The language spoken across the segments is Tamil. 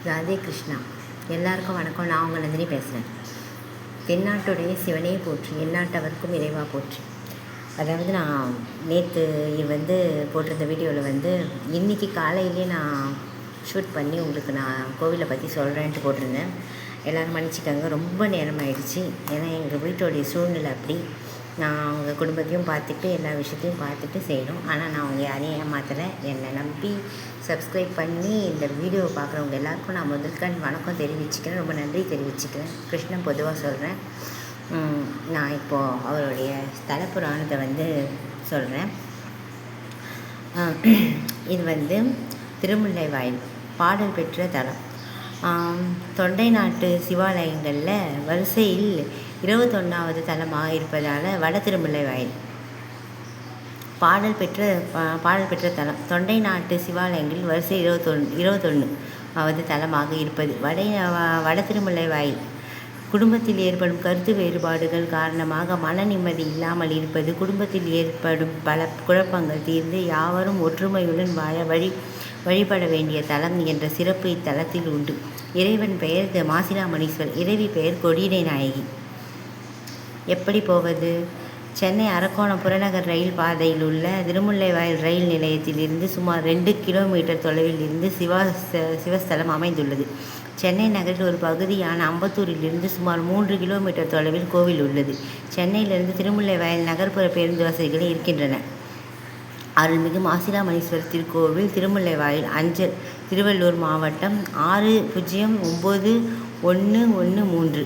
ராதே கிருஷ்ணா. எல்லாருக்கும் வணக்கம். நான் உங்கள் நந்தினி பேசுகிறேன். தென்னாட்டுடைய சிவனே போற்றி, எந்நாட்டவர்க்கும் இறைவா போற்றி. அதாவது நான் நேற்று போட்டிருந்த வீடியோவில் இன்றைக்கி காலையிலே நான் ஷூட் பண்ணி உங்களுக்கு நான் கோவிலை பற்றி சொல்கிறேன்ட்டு போட்டிருந்தேன். எல்லோரும் மன்னிச்சிக்கோங்க, ரொம்ப நேரம் ஆயிடுச்சு. ஏன்னா எங்கள் வீட்டோடைய சூழ்நிலை அப்படி. நான் அவங்க குடும்பத்தையும் பார்த்துட்டு எல்லா விஷயத்தையும் பார்த்துட்டு செய்யணும். ஆனால் நான் அவங்க யாரையும் ஏமாத்தலை. என்னை நம்பி சப்ஸ்கிரைப் பண்ணி இந்த வீடியோவை பார்க்குறவங்க எல்லாருக்கும் நான் முதல்கண் வணக்கம் தெரிவிச்சுக்கிறேன். ரொம்ப நன்றி தெரிவிச்சுக்கிறேன். கிருஷ்ணன் பொதுவாக சொல்கிறேன். நான் இப்போது அவருடைய ஸ்தல புராணத்தை சொல்கிறேன். இது திருமுல்லை வாயில் பாடல் பெற்ற தலம். தொண்டை நாட்டு சிவாலயங்களில் வரிசையில் 21வது தலமாக இருப்பதால் வட திருமுல்லை வாயில் பாடல் பெற்ற தலம். தொண்டை நாட்டு சிவாலயங்களில் வரிசை 21வது தலமாக இருப்பது வட திருமுல்லை வாயில். குடும்பத்தில் ஏற்படும் கருத்து வேறுபாடுகள் காரணமாக மன நிம்மதி இல்லாமல் இருப்பது, குடும்பத்தில் ஏற்படும் பல குழப்பங்கள் தீர்ந்து யாவரும் ஒற்றுமையுடன் வாழ வழிபட வேண்டிய தலம் என்ற சிறப்பு இத்தலத்தில் உண்டு. இறைவன் பெயர் மாசிலாமணீஸ்வர், இறைவி பெயர் கொடியடை நாயகி. எப்படி போவது? சென்னை அரக்கோணம் புறநகர் ரயில் பாதையில் உள்ள திருமுல்லைவாயில் ரயில் நிலையத்திலிருந்து சுமார் 2 கிலோமீட்டர் தொலைவில் இருந்து சிவஸ்தலம் அமைந்துள்ளது. சென்னை நகரில் ஒரு பகுதியான அம்பத்தூரிலிருந்து சுமார் 3 கிலோமீட்டர் தொலைவில் கோவில் உள்ளது. சென்னையிலிருந்து திருமுல்லைவாயில் நகர்ப்புற பேருந்து வசதிகள் இருக்கின்றன. அருள்மிகு மாசிலாமணீஸ்வரர் திருக்கோவில், திருமுல்லைவாயில், அஞ்சல், திருவள்ளூர் மாவட்டம் 609113.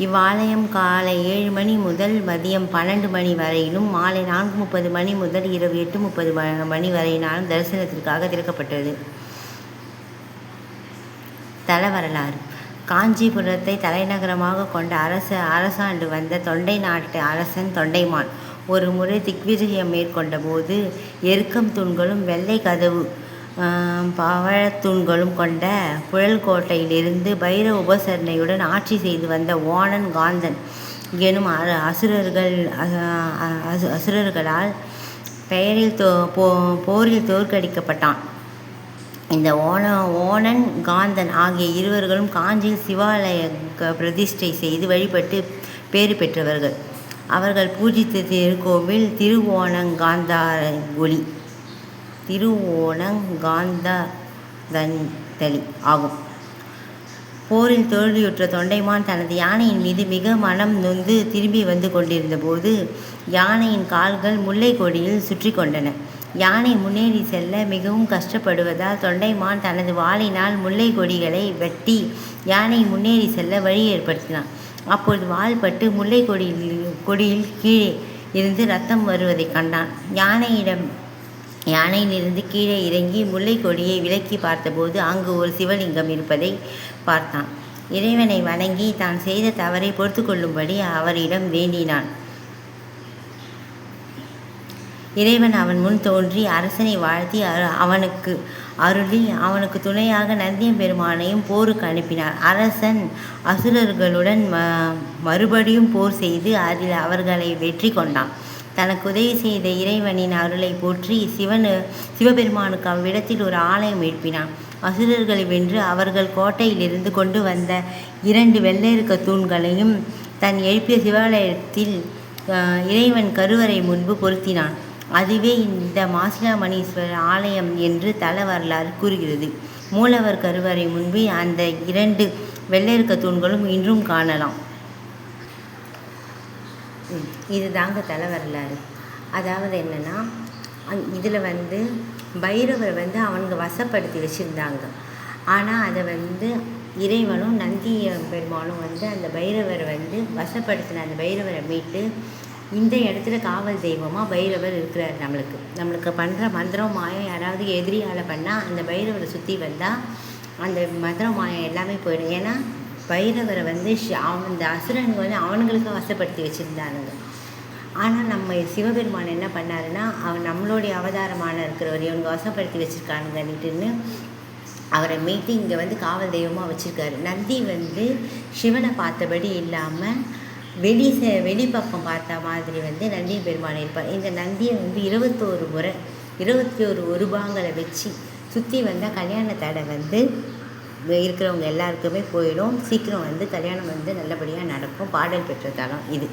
இவ்வாலயம் காலை 7 மணி முதல் மதியம் 12 மணி வரையிலும், மாலை 4:30 மணி முதல் இரவு 8:30 மணி வரையினாலும் தரிசனத்திற்காக திறக்கப்பட்டது. தல வரலாறு. காஞ்சிபுரத்தை தலைநகரமாக கொண்ட அரசாண்டு வந்த தொண்டை நாட்டு அரசன் தொண்டைமான் ஒரு முறை திக்விஜயம் மேற்கொண்ட போது எருக்கம் தூண்களும் வெள்ளை கதவு பவழத்தூண்களும் கொண்ட புழல்கோட்டையிலிருந்து பைரவ உபசரணையுடன் ஆட்சி செய்து வந்த ஓணன் காந்தன் எனும் அசுரர்களால் பெயரில் போரில் தோற்கடிக்கப்பட்டான். இந்த ஓணன் காந்தன் ஆகிய இருவர்களும் காஞ்சியில் சிவாலய பிரதிஷ்டை செய்து வழிபட்டு பேறு பெற்றவர்கள். அவர்கள் பூஜித்த திருக்கோவில் திருவோணங்காந்தளி ஆகும். போரில் தோல்வியுற்ற தொண்டைமான் தனது யானையின் மீது மிக மனம் நொந்து திரும்பி வந்து கொண்டிருந்த போது யானையின் கால்கள் முல்லை கொடியில் சுற்றி கொண்டன. யானை முன்னேறி செல்ல மிகவும் கஷ்டப்படுவதால் தொண்டைமான் தனது வாளினால் முல்லை கொடிகளை வெட்டி யானை முன்னேறி செல்ல வழி ஏற்படுத்தினான். அப்பொழுது வாள்பட்டு முல்லை கொடியில் கீழே இருந்து ரத்தம் வருவதை கண்டான். யானையிலிருந்து கீழே இறங்கி முல்லை கொடியை விலக்கி பார்த்தபோது அங்கு ஒரு சிவலிங்கம் இருப்பதை பார்த்தான். இறைவனை வணங்கி தான் செய்த தவறை பொறுத்து கொள்ளும்படி அவரிடம் வேண்டினான். இறைவன் அவன் முன் தோன்றி அரசனை வாழ்த்தி அவனுக்கு அருளி அவனுக்கு துணையாக நந்தியம் பெருமானையும் போருக்கு அனுப்பினார். அரசன் அசுரர்களுடன் மறுபடியும் போர் செய்து அதில் அவர்களை வெற்றி கொண்டான். தனக்கு உதவி செய்த இறைவனின் அருளை போற்றி சிவபெருமானுக்கு அவ்விடத்தில் ஒரு ஆலயம் எழுப்பினான். அசுரர்களை வென்று அவர்கள் கோட்டையிலிருந்து கொண்டு வந்த 2 வெள்ளெருக்க தூண்களையும் தன் எழுப்பிய சிவாலயத்தில் இறைவன் கருவறை முன்பு பொருத்தினான். அதுவே இந்த மாசிலாமணீஸ்வரர் ஆலயம் என்று தல வரலாறு கூறுகிறது. மூலவர் கருவறை முன்பு அந்த 2 வெள்ளெருக்க தூண்களும் இன்றும் காணலாம். இதுதாங்க தல வரலாறு. அதாவது என்னென்னா, இதில் பைரவர் அவங்க வசப்படுத்தி வச்சுருந்தாங்க. ஆனால் அதை இறைவனும் நந்தி பெருமானும் அந்த பைரவரை வசப்படுத்தின அந்த பைரவரை மீட்டு இந்த இடத்துல காவல் தெய்வமாக பைரவர் இருக்கிறார். நம்மளுக்கு பண்ணுற மந்திரம் மாயம் யாராவது எதிரியால் பண்ணால் அந்த பைரவரை சுற்றி வந்தால் அந்த மந்திரம் மாயம் எல்லாமே போயிடும். ஏன்னா பைரவரை அந்த அசுரன் அவனுங்களுக்கு வசப்படுத்தி வச்சுருந்தானுங்க. ஆனால் நம்ம சிவபெருமான் என்ன பண்ணாருன்னா, அவன் நம்மளுடைய அவதாரமான இருக்கிறவர் இவங்க வசப்படுத்தி வச்சுருக்கானுங்கன்னுட்டுன்னு அவரை மீட்டு இங்கே காவல் தெய்வமாக வச்சுருக்காரு. நந்தி சிவனை பார்த்தபடி இல்லாமல் வெளிப்பக்கம் பார்த்த மாதிரி நந்தி பெருமான் இருப்பார். இந்த நந்தியை 21 முறை 21 உருபாங்களை வச்சு சுற்றி வந்தால் கல்யாண தடை வந்து இருக்கிறவங்க எல்லாருக்குமே போயிடும். சீக்கிரம் வந்து கல்யாணம் வந்து நல்லபடியாக நடக்கும். பாடல் பெற்ற தலம் இது.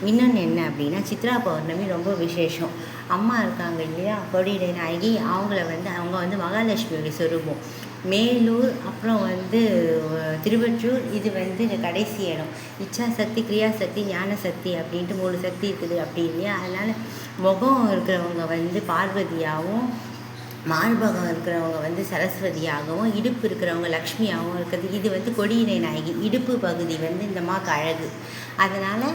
இன்னொன்று என்ன அப்படின்னா, சித்ரா பௌர்ணமி ரொம்ப விசேஷம். அம்மா இருக்காங்க இல்லையா, கொடியிடை நாயகி, அவங்க வந்து மகாலட்சுமியோட சொரூபம். மேலூர், அப்புறம் வந்து திருவற்றூர், இது வந்து இந்த கடைசி இடம். இச்சாசக்தி, கிரியாசக்தி, ஞானசக்தி அப்படின்ட்டு 3 சக்தி இருக்குது அப்படி இல்லையா. அதனால் முகம் இருக்கிறவங்க வந்து பார்வதியாகவும், மார்பகம் இருக்கிறவங்க வந்து சரஸ்வதியாகவும், இடுப்பு இருக்கிறவங்க லக்ஷ்மியாகவும் இருக்குது. இது வந்து கொடியினை நாயகி. இடுப்பு பகுதி வந்து இந்த மாக்கு அழகு. அதனால்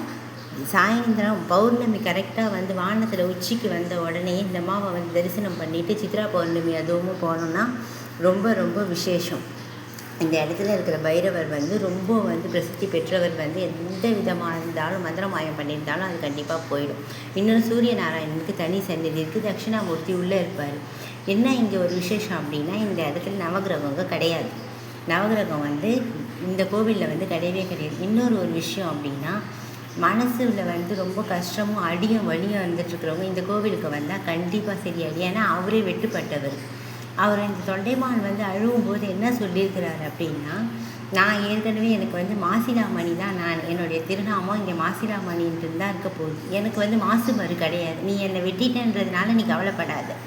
சாயந்தரம் பௌர்ணமி கரெக்டாக வந்து வானத்தில் உச்சிக்கு வந்த உடனே இந்த மாவை வந்து தரிசனம் பண்ணிவிட்டு சித்ரா பௌர்ணமி அதுவும் போனோம்னா ரொம்ப ரொம்ப விசேஷம். இந்த இடத்துல இருக்கிற பைரவர் வந்து ரொம்ப வந்து பிரசித்தி பெற்றவர். வந்து எந்த விதமாக இருந்தாலும் மந்திரமாயம் பண்ணியிருந்தாலும் அது கண்டிப்பாக போயிடும். இன்னொரு சூரிய நாராயணனுக்கு தனி சந்நிதி இருக்குது. தட்சிணாமூர்த்தி உள்ளே இருப்பார். என்ன இங்கே ஒரு விசேஷம் அப்படின்னா, இந்த இடத்துல நவகிரகங்க கிடையாது. நவகிரகம் வந்து இந்த கோவிலில் வந்து கிடையவே கிடையாது. இன்னொரு ஒரு விஷயம் அப்படின்னா, மனசில் வந்து ரொம்ப கஷ்டமும் அடியும் வலியும் வந்துட்டுருக்கிறவங்க இந்த கோவிலுக்கு வந்தால் கண்டிப்பாக சரியாயிடும். ஏன்னா அவரே வெட்டுப்பட்டவர். அவர் இந்த தொண்டைமான் வந்து அழுவும்போது என்ன சொல்லியிருக்கிறார் அப்படின்னா, நான் ஏற்கனவே எனக்கு வந்து மாசிலாமணி தான், நான் என்னுடைய திருநாமம் இங்கே மாசிலாமணின்ட்டு தான் இருக்க போகுது. எனக்கு வந்து மாசு மறு கிடையாது. நீ என்னை வெட்டிட்டன்றதுனால நீ கவலைப்படாத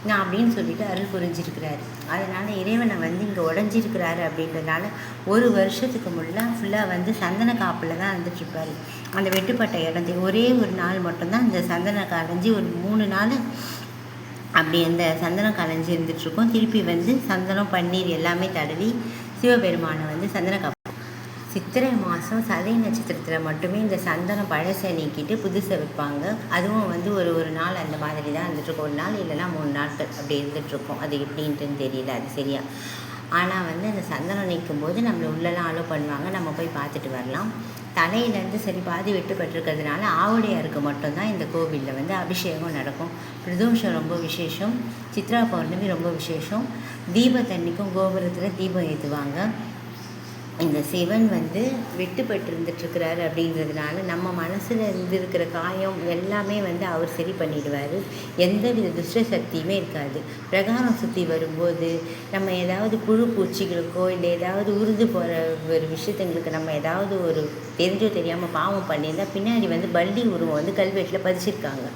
நான் அப்படின்னு சொல்லிட்டு அருள் புரிஞ்சிருக்கிறாரு. அதனால் இறைவனை வந்து இங்கே உடஞ்சிருக்கிறாரு அப்படின்றதுனால 1 வருஷத்துக்கு முன்னே ஃபுல்லாக வந்து சந்தன காப்பில் தான் இருந்துட்டுருப்பார். அந்த வெட்டுப்பட்ட இடத்தை ஒரே ஒரு நாள் மட்டும்தான் இந்த சந்தன கலைஞ்சி ஒரு 3 நாள் அப்படி அந்த சந்தனம் கலைஞ்சி இருந்துகிட்ருக்கோம். திருப்பி வந்து சந்தனம் பன்னீர் எல்லாமே தடவி சிவபெருமானை வந்து சந்தன காப்பு. சித்திரை மாதம் சதய நட்சத்திரத்தில் மட்டுமே இந்த சந்தனம் பழசை நீக்கிட்டு புதுசை வைப்பாங்க. அதுவும் வந்து ஒரு நாள் அந்த மாதிரி தான் இருந்துகிட்ருக்கோம். 1 நாள் இல்லைன்னா 3 நாட்கள் அப்படி இருந்துகிட்ருக்கோம். அது எப்படின்ட்டுன்னு தெரியல, அது சரியா. ஆனால் வந்து அந்த சந்தனம் நீக்கும் போது நம்மளை உள்ளெல்லாம் அலோ பண்ணுவாங்க. நம்ம போய் பார்த்துட்டு வரலாம். தலையிலேருந்து சரி பாதி வெட்டுப்பட்டிருக்கிறதுனால ஆவுடையாருக்கு மட்டும்தான் இந்த கோவிலில் வந்து அபிஷேகம் நடக்கும். பிரதோஷம் ரொம்ப விசேஷம். சித்ரா பௌர்ணமி ரொம்ப விசேஷம். தீபத்தன்னைக்கும் கோபுரத்தில் தீபம் ஏற்றுவாங்க. இந்த சிவன் வந்து வெட்டுப்பட்டு இருந்துட்டுருக்கிறாரு அப்படின்றதுனால நம்ம மனசில் இருந்திருக்கிற காயம் எல்லாமே வந்து அவர் சரி பண்ணிடுவார். எந்த வித துஷ்ட சக்தியுமே இருக்காது. பிரகாரம் சுற்றி வரும்போது நம்ம ஏதாவது புழு பூச்சிகளுக்கோ இல்லை ஏதாவது உருது போகிற ஒரு விஷயத்துங்களுக்கு நம்ம ஏதாவது ஒரு தெரிஞ்சோ தெரியாமல் பாவம் பண்ணியிருந்தால் பின்னாடி வந்து பள்ளி உருவம் வந்து கல்வெட்டில் பதிச்சிருக்காங்க.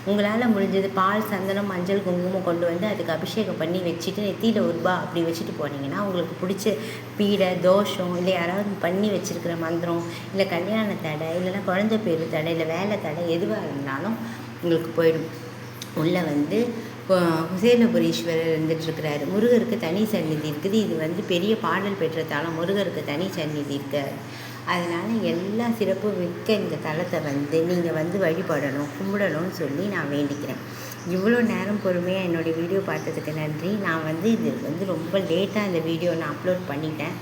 உங்களால் முடிஞ்சது பால், சந்தனம், மஞ்சள், குங்குமம் கொண்டு வந்து அதுக்கு அபிஷேகம் பண்ணி வச்சுட்டு நெத்தியில் 1 ரூபா அப்படி வச்சுட்டு போனீங்கன்னா உங்களுக்கு பிடிச்ச பீடை, தோஷம், இல்லை யாராவது பண்ணி வச்சுருக்கிற மந்திரம், இல்லை கல்யாண தடை, இல்லைன்னா குழந்தை பேரு தடை, இல்லை வேலை தடை எதுவாக இருந்தாலும் உங்களுக்கு போயிடும். உள்ளே வந்து குசேலபுரீஸ்வரர் இருந்துகிட்ருக்கிறாரு. முருகருக்கு தனி சந்நிதி இருக்குது. இது வந்து பெரிய பாடல் பெற்ற தலம். முருகருக்கு தனி சந்நிதி இருக்கார். அதனால் எல்லா சிறப்பு மிக்க இந்த தலத்தை வந்து நீங்கள் வந்து வழிபடணும், கும்பிடணும்னு சொல்லி நான் வேண்டிக்கிறேன். இவ்வளோ நேரம் பொறுமையாக என்னுடைய வீடியோ பார்த்ததுக்கு நன்றி. நான் வந்து இது வந்து ரொம்ப லேட்டாக இந்த வீடியோ நான் அப்லோட் பண்ணிட்டேன்.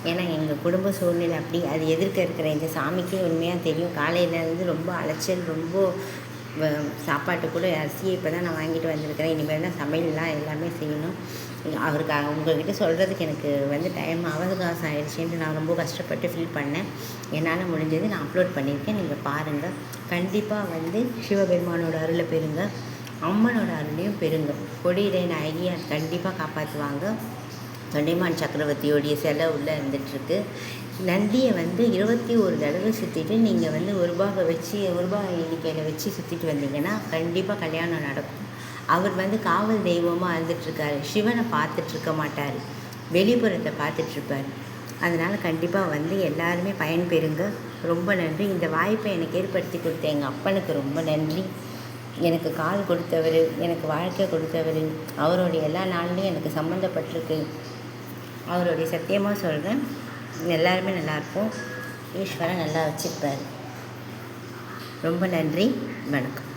ஏன்னா எங்கள் குடும்ப சூழ்நிலை அப்படி. அது எதிர்க்க இருக்கிற இந்த சாமிக்கே உண்மையாக தெரியும். காலையிலேருந்து ரொம்ப அலைச்சல், ரொம்ப சாப்பாட்டு கூட அரிசியை இப்போ தான் நான் வாங்கிட்டு வந்திருக்கிறேன். இனிமேல் தான் சமையல்லாம் எல்லாமே செய்யணும். அவருக்கு உங்கள்கிட்ட சொல்கிறதுக்கு எனக்கு வந்து டைம் அவகாசம் ஆகிடுச்சின்ட்டு நான் ரொம்ப கஷ்டப்பட்டு ஃபீல் பண்ணேன். என்னால் முடிஞ்சது நான் அப்லோட் பண்ணியிருக்கேன். நீங்கள் பாருங்கள். கண்டிப்பாக வந்து சிவபெருமானோட அருளை பெறுங்க, அம்மனோட அருளையும் பெறுங்க. கொடியிடை நாயகி கண்டிப்பாக காப்பாற்றுவாங்க. தொண்டைமான் சக்கரவர்த்தியோடைய சிலை உள்ளே இருந்துகிட்ருக்கு. நந்தியை வந்து 21 தடவை சுற்றிட்டு நீங்கள் வந்து 1 ரூபாவை வச்சு 1 ரூபாய் எண்ணிக்கையில் வச்சு சுற்றிட்டு வந்தீங்கன்னா கண்டிப்பாக கல்யாணம் நடக்கும். அவர் வந்து காவல் தெய்வமாக இருந்துகிட்ருக்காரு. சிவனை பார்த்துட்ருக்க மாட்டார், வெளிப்புறத்தை பார்த்துட்ருப்பார். அதனால் கண்டிப்பாக வந்து எல்லாருமே பயன்பெறுங்க. ரொம்ப நன்றி. இந்த வாய்ப்பை எனக்கு ஏற்படுத்தி கொடுத்த எங்கள் அப்பனுக்கு ரொம்ப நன்றி. எனக்கு கால் கொடுத்தவர், எனக்கு வாழ்க்கை கொடுத்தவர், அவருடைய எல்லா நாள்லேயும் எனக்கு சம்மந்தப்பட்டிருக்கு. அவருடைய சத்தியமாக சொல்கிறேன், எல்லாருமே நல்லாயிருக்கும். ஈஸ்வரன் நல்லா வச்சுருப்பார். ரொம்ப நன்றி. வணக்கம்.